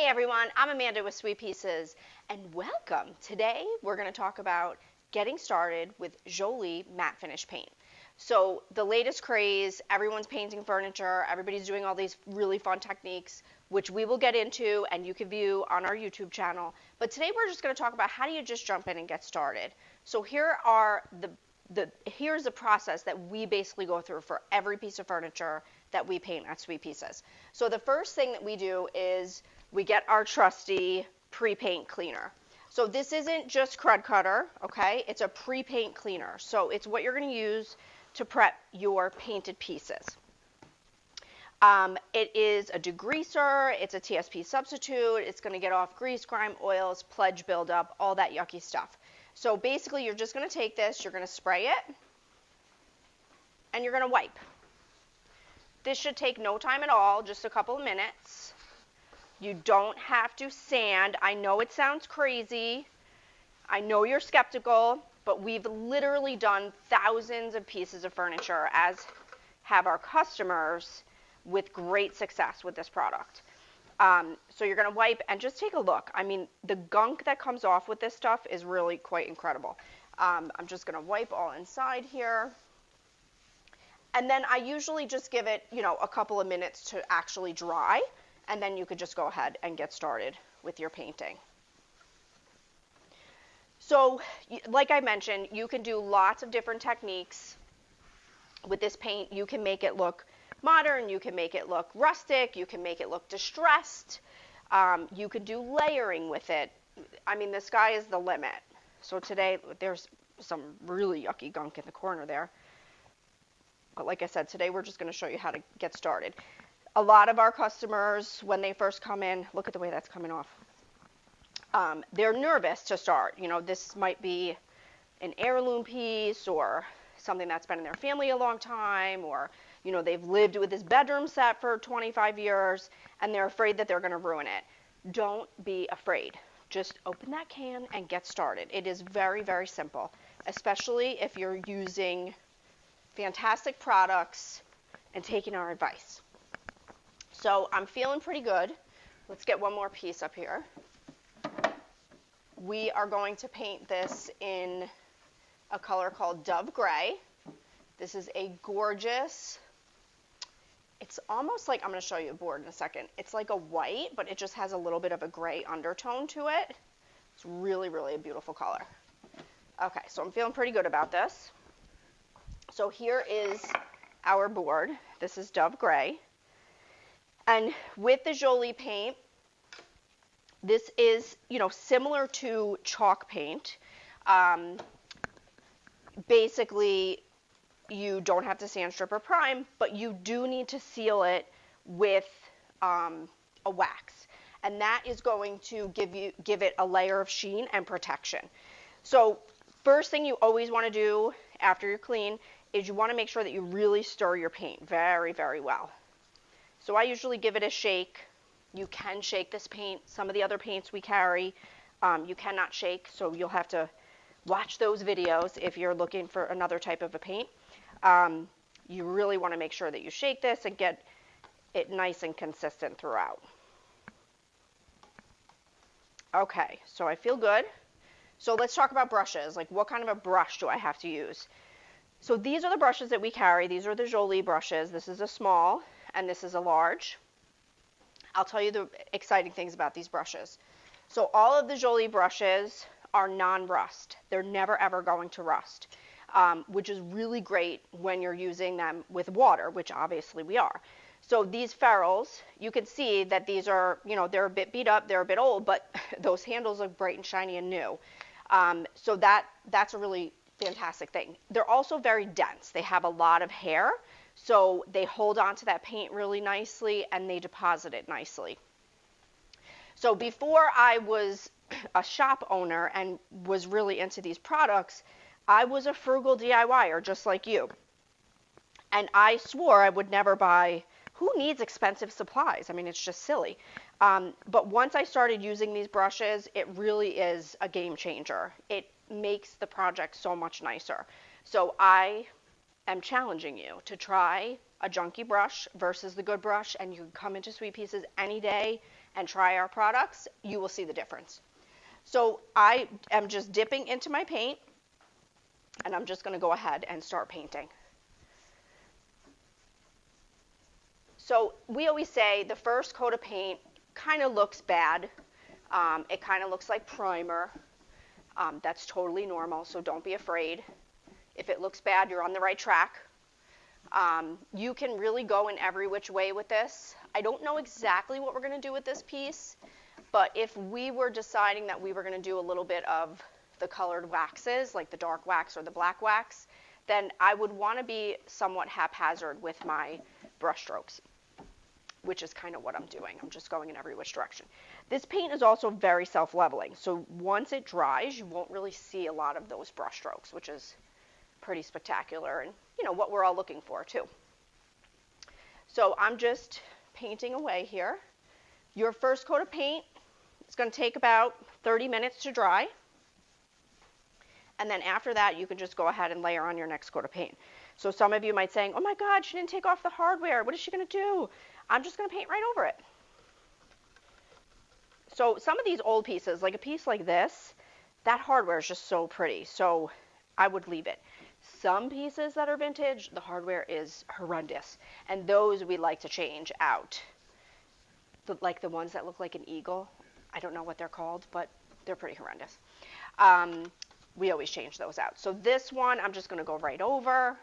Hey everyone, I'm Amanda with Sweet Pieces, and welcome. Today we're going to talk about getting started with Jolie Matte Finish Paint. So the latest craze, everyone's painting furniture, everybody's doing all these really fun techniques, which we will get into and you can view on our YouTube channel. But today we're just going to talk about how do you just jump in and get started. So here's the process that we basically go through for every piece of furniture that we paint at Sweet Pieces. So the first thing that we do is we get our trusty pre-paint cleaner. So this isn't just crud cutter, okay? It's a pre-paint cleaner. So it's what you're going to use to prep your painted pieces. It is a degreaser, it's a TSP substitute, it's going to get off grease, grime, oils, pledge buildup, all that yucky stuff. So basically you're just going to take this, you're going to spray it, and you're going to wipe. This should take no time at all, just a couple of minutes. You don't have to sand. I know it sounds crazy. I know you're skeptical, but we've literally done thousands of pieces of furniture, as have our customers, with great success with this product. So you're going to wipe and just take a look. I mean, the gunk that comes off with this stuff is really quite incredible. I'm just going to wipe all inside here. And then I usually just give it, a couple of minutes to actually dry, and then you could just go ahead and get started with your painting. So, like I mentioned, you can do lots of different techniques with this paint. You can make it look modern, you can make it look rustic, you can make it look distressed, you can do layering with it. I mean, the sky is the limit. So today, there's some really yucky gunk in the corner there. But like I said, today we're just going to show you how to get started. A lot of our customers, when they first come in, look at the way that's coming off. They're nervous to start. This might be an heirloom piece or something that's been in their family a long time, or, they've lived with this bedroom set for 25 years and they're afraid that they're going to ruin it. Don't be afraid. Just open that can and get started. It is very, very simple, especially if you're using fantastic products and taking our advice. So I'm feeling pretty good. Let's get one more piece up here. We are going to paint this in a color called Dove Gray. This is a gorgeous, it's almost like, I'm going to show you a board in a second. It's like a white, but it just has a little bit of a gray undertone to it. It's really, really a beautiful color. Okay, so I'm feeling pretty good about this. So here is our board. This is Dove Gray. And with the Jolie paint, this is, similar to chalk paint. Basically, you don't have to sand, strip, or prime, but you do need to seal it with a wax. And that is going to give it a layer of sheen and protection. So first thing you always want to do after you're clean is you want to make sure that you really stir your paint very, very well. So I usually give it a shake. You can shake this paint. Some of the other paints we carry, you cannot shake, so you'll have to watch those videos if you're looking for another type of a paint. You really want to make sure that you shake this and get it nice and consistent throughout. Okay, so I feel good. So let's talk about brushes. Like, what kind of a brush do I have to use? So these are the brushes that we carry. These are the Jolie brushes. This is a small and this is a large. I'll tell you the exciting things about these brushes. So all of the Jolie brushes are non-rust. They're never ever going to rust, which is really great when you're using them with water, which obviously we are. So these ferrules, you can see that these are, they're a bit beat up, they're a bit old, but those handles look bright and shiny and new. So that's a really fantastic thing. They're also very dense. They have a lot of hair, so they hold onto that paint really nicely and they deposit it nicely. So before I was a shop owner and was really into these products, I was a frugal DIYer just like you. And I swore I would never buy, who needs expensive supplies? I mean, it's just silly. But once I started using these brushes, it really is a game changer. It makes the project so much nicer. So I am challenging you to try a junky brush versus the good brush, and you can come into Sweet Pieces any day and try our products, you will see the difference. So I am just dipping into my paint, and I'm just going to go ahead and start painting. So we always say the first coat of paint kind of looks bad. It kind of looks like primer. That's totally normal, so don't be afraid. If it looks bad, you're on the right track. You can really go in every which way with this. I don't know exactly what we're going to do with this piece, but if we were deciding that we were going to do a little bit of the colored waxes, like the dark wax or the black wax, then I would want to be somewhat haphazard with my brush strokes, which is kind of what I'm doing. I'm just going in every which direction. This paint is also very self-leveling, so once it dries, you won't really see a lot of those brush strokes, which is pretty spectacular and, you know, what we're all looking for too. So I'm just painting away here. Your first coat of paint is going to take about 30 minutes to dry. And then after that, you can just go ahead and layer on your next coat of paint. So some of you might say, oh my God, she didn't take off the hardware. What is she going to do? I'm just going to paint right over it. So some of these old pieces, like a piece like this, that hardware is just so pretty. So I would leave it. Some pieces that are vintage, the hardware is horrendous. And those we like to change out. Like the ones that look like an eagle. I don't know what they're called, but they're pretty horrendous. We always change those out. So this one, I'm just going to go right over.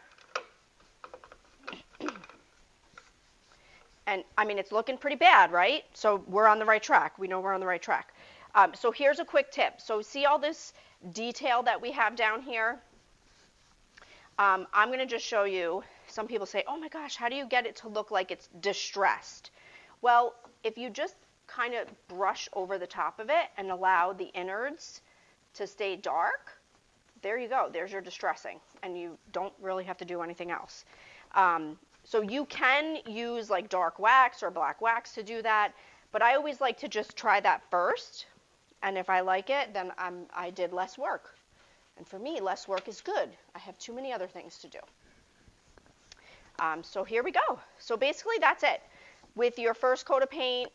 And I mean, it's looking pretty bad, right? So we're on the right track. We know we're on the right track. So here's a quick tip. So see all this detail that we have down here? I'm going to just show you. Some people say, oh my gosh, how do you get it to look like it's distressed? Well, if you just kind of brush over the top of it and allow the innards to stay dark, there you go. There's your distressing. And you don't really have to do anything else. So you can use like dark wax or black wax to do that. But I always like to just try that first. And if I like it, then I did less work. And for me, less work is good. I have too many other things to do. So here we go. So basically that's it. With your first coat of paint,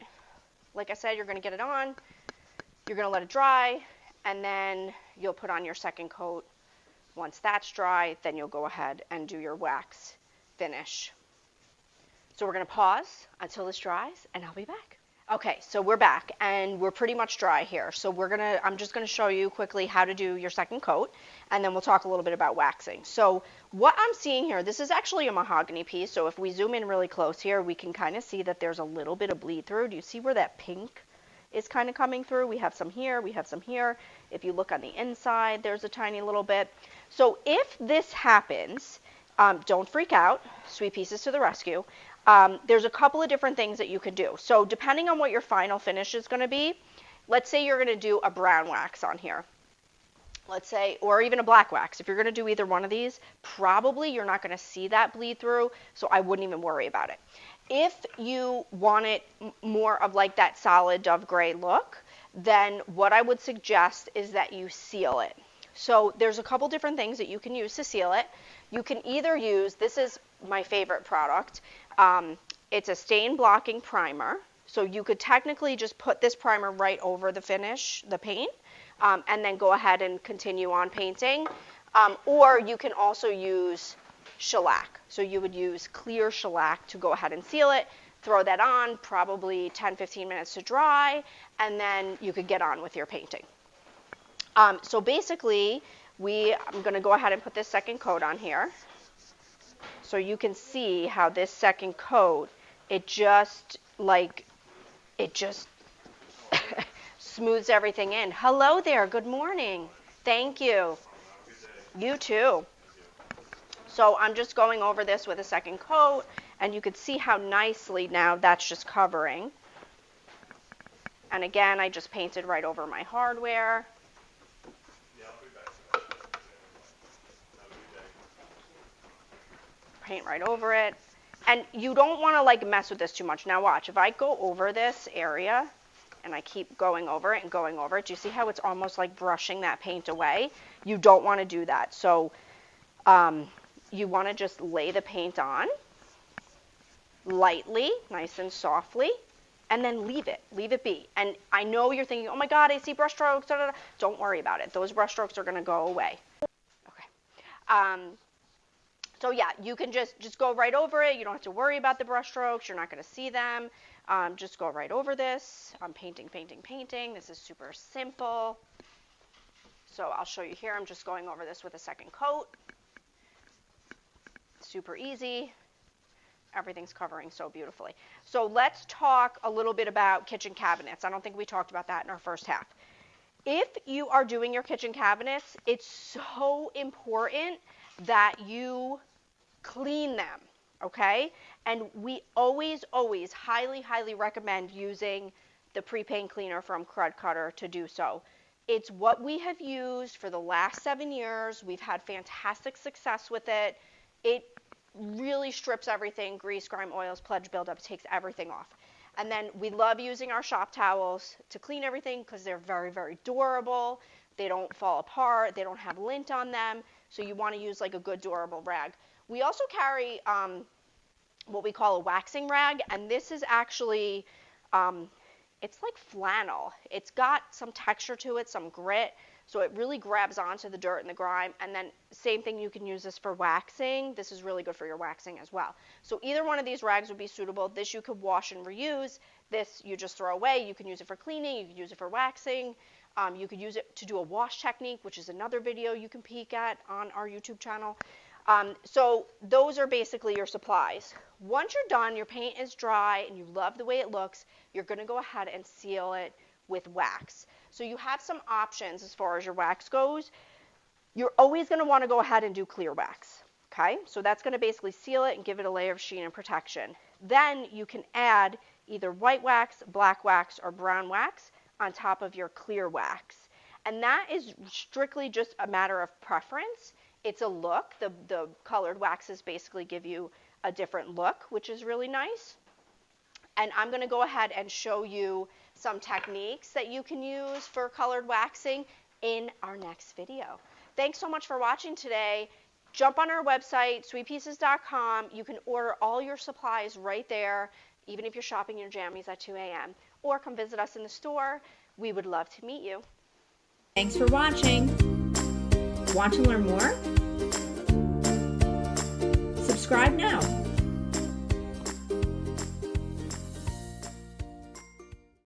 like I said, you're going to get it on. You're going to let it dry. And then you'll put on your second coat. Once that's dry, then you'll go ahead and do your wax finish. So we're going to pause until this dries, and I'll be back. Okay, so we're back, and we're pretty much dry here. So I'm just going to show you quickly how to do your second coat, and then we'll talk a little bit about waxing. So what I'm seeing here, this is actually a mahogany piece, so if we zoom in really close here, we can kind of see that there's a little bit of bleed through. Do you see where that pink is kind of coming through? We have some here, we have some here. If you look on the inside, there's a tiny little bit. So if this happens, don't freak out. Sweet Pieces to the rescue. There's a couple of different things that you can do. So depending on what your final finish is going to be, let's say you're going to do a brown wax on here. Let's say, or even a black wax. If you're going to do either one of these, probably you're not going to see that bleed through, so I wouldn't even worry about it. If you want it more of like that solid dove gray look, then what I would suggest is that you seal it. So there's a couple different things that you can use to seal it. You can either use, this is my favorite product, it's a stain blocking primer. So you could technically just put this primer right over the finish, the paint, and then go ahead and continue on painting. Or you can also use shellac. So you would use clear shellac to go ahead and seal it, throw that on, probably 10-15 minutes to dry, and then you could get on with your painting. So basically, I'm going to go ahead and put this second coat on here. So you can see how this second coat, it just smooths everything in. Hello there, good morning. Thank you. You too. So I'm just going over this with a second coat, and you can see how nicely now that's just covering. And again, I just painted right over my hardware. Paint right over it. And you don't want to like mess with this too much. Now watch, if I go over this area and I keep going over it and going over it, do you see how it's almost like brushing that paint away? You don't want to do that. So you want to just lay the paint on lightly, nice and softly, and then leave it be. And I know you're thinking, oh my God, I see brush strokes, da, da, da. Don't worry about it. Those brush strokes are gonna go away. Okay. So yeah, you can just go right over it. You don't have to worry about the brush strokes. You're not gonna see them. Just go right over this. I'm painting, painting, painting. This is super simple. So I'll show you here. I'm just going over this with a second coat. Super easy. Everything's covering so beautifully. So let's talk a little bit about kitchen cabinets. I don't think we talked about that in our first half. If you are doing your kitchen cabinets, it's so important that you clean them, okay? And we always, always highly, highly recommend using the pre-paint cleaner from Crud Cutter to do so. It's what we have used for the last 7 years. We've had fantastic success with it. It really strips everything, grease, grime, oils, pledge buildup, takes everything off. And then we love using our shop towels to clean everything because they're very, very durable. They don't fall apart. They don't have lint on them. So you want to use like a good durable rag. We also carry what we call a waxing rag, and this is actually, it's like flannel. It's got some texture to it, some grit. So it really grabs onto the dirt and the grime. And then same thing, you can use this for waxing. This is really good for your waxing as well. So either one of these rags would be suitable. This you could wash and reuse. This you just throw away. You can use it for cleaning. You can use it for waxing. You could use it to do a wash technique, which is another video you can peek at on our YouTube channel. So those are basically your supplies. Once you're done, your paint is dry, and you love the way it looks, you're going to go ahead and seal it with wax. So you have some options as far as your wax goes. You're always going to want to go ahead and do clear wax, okay? So that's going to basically seal it and give it a layer of sheen and protection. Then you can add either white wax, black wax, or brown wax on top of your clear wax. And that is strictly just a matter of preference. It's a look. The colored waxes basically give you a different look, which is really nice. And I'm going to go ahead and show you some techniques that you can use for colored waxing in our next video. Thanks so much for watching today. Jump on our website, sweetpieces.com. You can order all your supplies right there, even if you're shopping your jammies at 2 a.m. Or come visit us in the store. We would love to meet you. Thanks for watching. Want to learn more? Subscribe now.